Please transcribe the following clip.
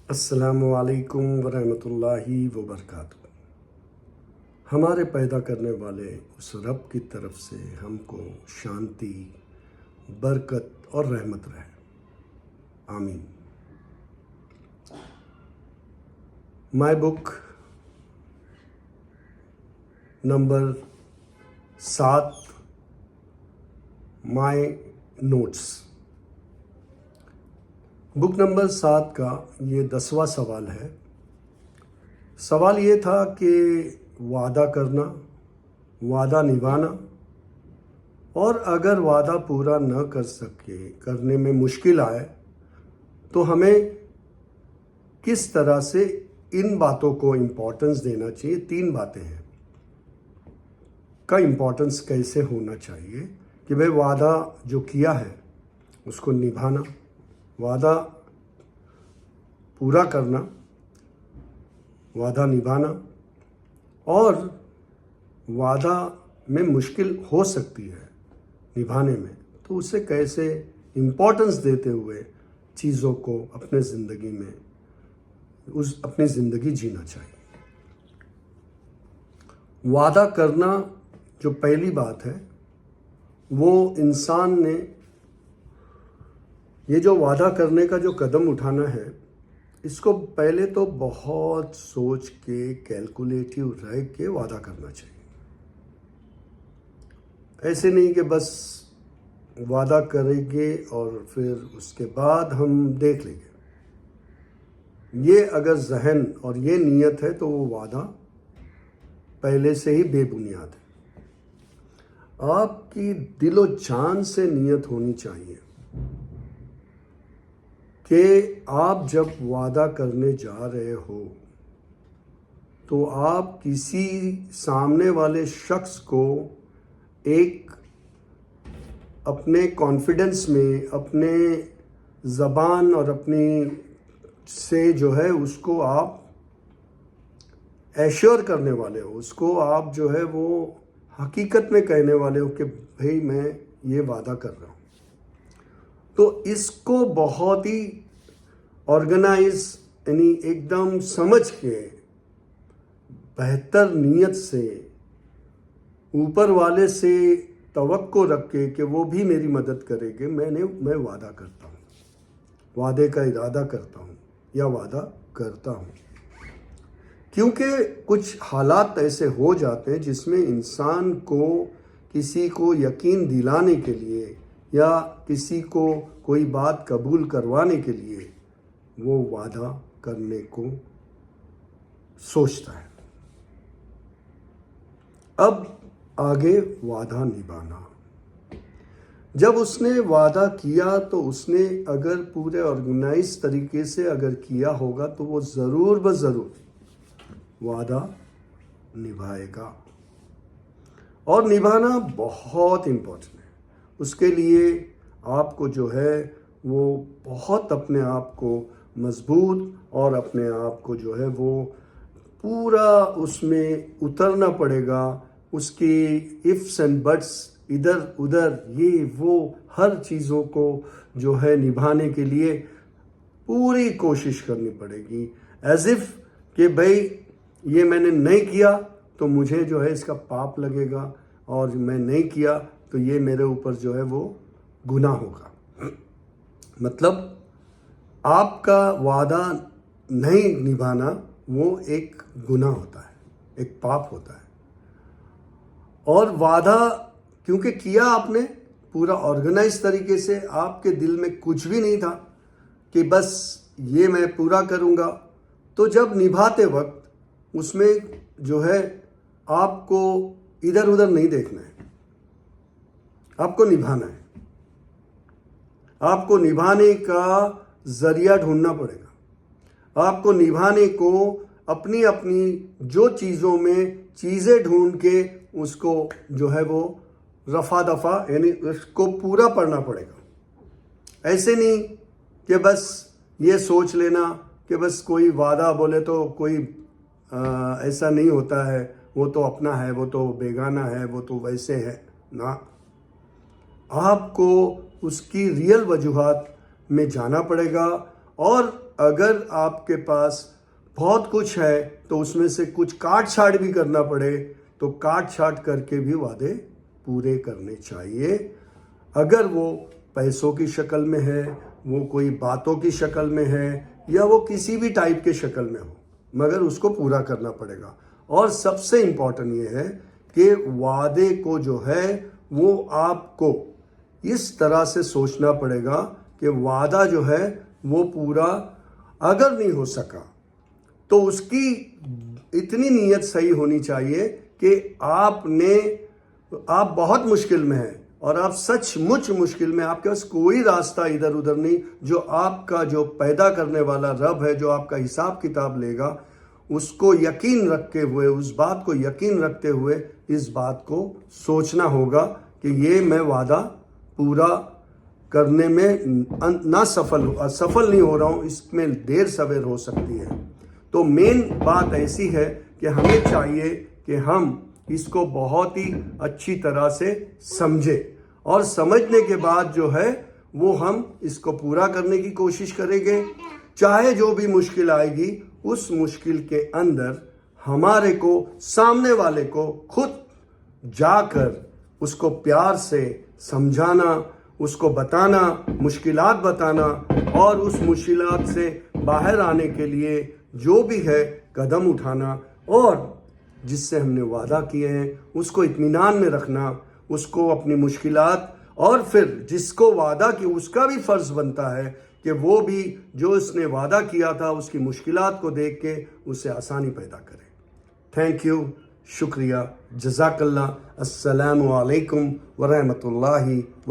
السلام علیکم ورحمۃ اللہ وبرکاتہ۔ ہمارے پیدا کرنے والے اس رب کی طرف سے ہم کو شانتی، برکت اور رحمت رہے، آمین۔ مائی بک نمبر 7، مائی نوٹس۔ بک نمبر 7 کا یہ 10واں سوال ہے۔ سوال یہ تھا کہ وعدہ کرنا، وعدہ نبھانا، اور اگر وعدہ پورا نہ کر سکے، کرنے میں مشکل آئے تو ہمیں کس طرح سے ان باتوں کو امپورٹنس دینا چاہیے۔ 3 باتیں ہیں کا امپورٹنس کیسے ہونا چاہیے کہ بھئی وعدہ جو کیا ہے اس کو نبھانا، وعدہ پورا کرنا، وعدہ نبھانا، اور وعدہ میں مشکل ہو سکتی ہے نبھانے میں، تو اسے کیسے امپورٹنس دیتے ہوئے چیزوں کو اپنے زندگی میں اپنی زندگی جینا چاہیے۔ وعدہ کرنا جو پہلی بات ہے، وہ انسان نے یہ جو وعدہ کرنے کا جو قدم اٹھانا ہے، اس کو پہلے تو بہت سوچ کے کیلکولیٹو رہ کے وعدہ کرنا چاہیے۔ ایسے نہیں کہ بس وعدہ کریں گے اور پھر اس کے بعد ہم دیکھ لیں گے۔ یہ اگر ذہن اور یہ نیت ہے تو وہ وعدہ پہلے سے ہی بے بنیاد ہے۔ آپ کی دل و جان سے نیت ہونی چاہیے کہ آپ جب وعدہ کرنے جا رہے ہو تو آپ کسی سامنے والے شخص کو ایک اپنے کانفیڈنس میں، اپنے زبان اور اپنی سے جو ہے اس کو آپ ایشور کرنے والے ہو، اس کو آپ جو ہے وہ حقیقت میں کہنے والے ہو کہ بھئی میں یہ وعدہ کر رہا ہوں۔ تو اس کو بہت ہی آرگنائز، یعنی ایک دم سمجھ کے، بہتر نیت سے، اوپر والے سے توقع رکھ کے کہ وہ بھی میری مدد کرے گے، میں وعدہ کرتا ہوں، وعدے کا ارادہ کرتا ہوں یا وعدہ کرتا ہوں۔ کیونکہ کچھ حالات ایسے ہو جاتے ہیں جس میں انسان کو کسی کو یقین دلانے کے لیے یا کسی کو کوئی بات قبول کروانے کے لیے وہ وعدہ کرنے کو سوچتا ہے۔ اب آگے وعدہ نبھانا۔ جب اس نے وعدہ کیا تو اس نے اگر پورے آرگنائز طریقے سے اگر کیا ہوگا تو وہ ضرور بضرور وعدہ نبھائے گا، اور نبھانا بہت امپورٹنٹ ہے۔ اس کے لیے آپ کو جو ہے وہ بہت اپنے آپ کو مضبوط اور اپنے آپ کو جو ہے وہ پورا اس میں اترنا پڑے گا۔ اس کی ifs and buts، ادھر ادھر، یہ وہ، ہر چیزوں کو جو ہے نبھانے کے لیے پوری کوشش کرنی پڑے گی، ایز اف کہ بھئی یہ میں نے نہیں کیا تو مجھے جو ہے اس کا پاپ لگے گا، اور میں نہیں کیا تو یہ میرے اوپر جو ہے وہ گناہ ہوگا۔ مطلب آپ کا وعدہ نہیں نبھانا وہ ایک گناہ ہوتا ہے، ایک پاپ ہوتا ہے۔ اور وعدہ کیونکہ کیا آپ نے پورا آرگنائز طریقے سے، آپ کے دل میں کچھ بھی نہیں تھا کہ بس یہ میں پورا کروں گا، تو جب نبھاتے وقت اس میں جو ہے آپ کو ادھر ادھر نہیں دیکھنا ہے، آپ کو نبھانا ہے۔ آپ کو نبھانے کا ذریعہ ڈھونڈنا پڑے گا۔ آپ کو نبھانے کو اپنی جو چیزوں میں چیزیں ڈھونڈ کے اس کو جو ہے وہ رفع دفع، یعنی اس کو پورا پڑھنا پڑے گا۔ ایسے نہیں کہ بس یہ سوچ لینا کہ بس کوئی وعدہ بولے تو کوئی ایسا نہیں ہوتا ہے، وہ تو اپنا ہے، وہ تو بیگانہ ہے، وہ تو ویسے ہے نا۔ آپ کو اس کی ریئل وجوہات میں جانا پڑے گا، اور اگر آپ کے پاس بہت کچھ ہے تو اس میں سے کچھ کاٹ چھاٹ بھی کرنا پڑے تو کاٹ چھاٹ کر کے بھی وعدے پورے کرنے چاہیے. اگر وہ پیسوں کی شکل میں ہے، وہ کوئی باتوں کی شکل میں ہے، یا وہ کسی بھی ٹائپ کے شکل میں ہو، مگر اس کو پورا کرنا پڑے گا. اور سب سے امپورٹنٹ یہ ہے کہ وعدے کو جو ہے وہ آپ کو اس طرح سے سوچنا پڑے گا کہ وعدہ جو ہے وہ پورا اگر نہیں ہو سکا تو اس کی اتنی نیت صحیح ہونی چاہیے کہ آپ بہت مشکل میں ہیں اور آپ سچ مچ مشکل میں، آپ کے پاس کوئی راستہ ادھر ادھر نہیں، جو آپ کا جو پیدا کرنے والا رب ہے، جو آپ کا حساب کتاب لے گا، اس کو یقین رکھتے ہوئے، اس بات کو یقین رکھتے ہوئے اس بات کو سوچنا ہوگا کہ یہ میں وعدہ پورا کرنے میں نہ سفل نہیں ہو رہا ہوں، اس میں دیر سویر ہو سکتی ہے. تو مین بات ایسی ہے کہ ہمیں چاہیے کہ ہم اس کو بہت ہی اچھی طرح سے سمجھیں، اور سمجھنے کے بعد جو ہے وہ ہم اس کو پورا کرنے کی کوشش کریں گے. چاہے جو بھی مشکل آئے گی، اس مشکل کے اندر ہمارے کو، سامنے والے کو خود جا کر اس کو پیار سے سمجھانا، اس کو بتانا، مشکلات بتانا، اور اس مشکلات سے باہر آنے کے لیے جو بھی ہے قدم اٹھانا، اور جس سے ہم نے وعدہ کیے ہیں اس کو اطمینان میں رکھنا، اس کو اپنی مشکلات، اور پھر جس کو وعدہ کی اس کا بھی فرض بنتا ہے کہ وہ بھی جو اس نے وعدہ کیا تھا اس کی مشکلات کو دیکھ کے اسے آسانی پیدا کرے. تھینک یو، شکریہ، جزاک اللہ. السلام علیکم ورحمۃ اللہ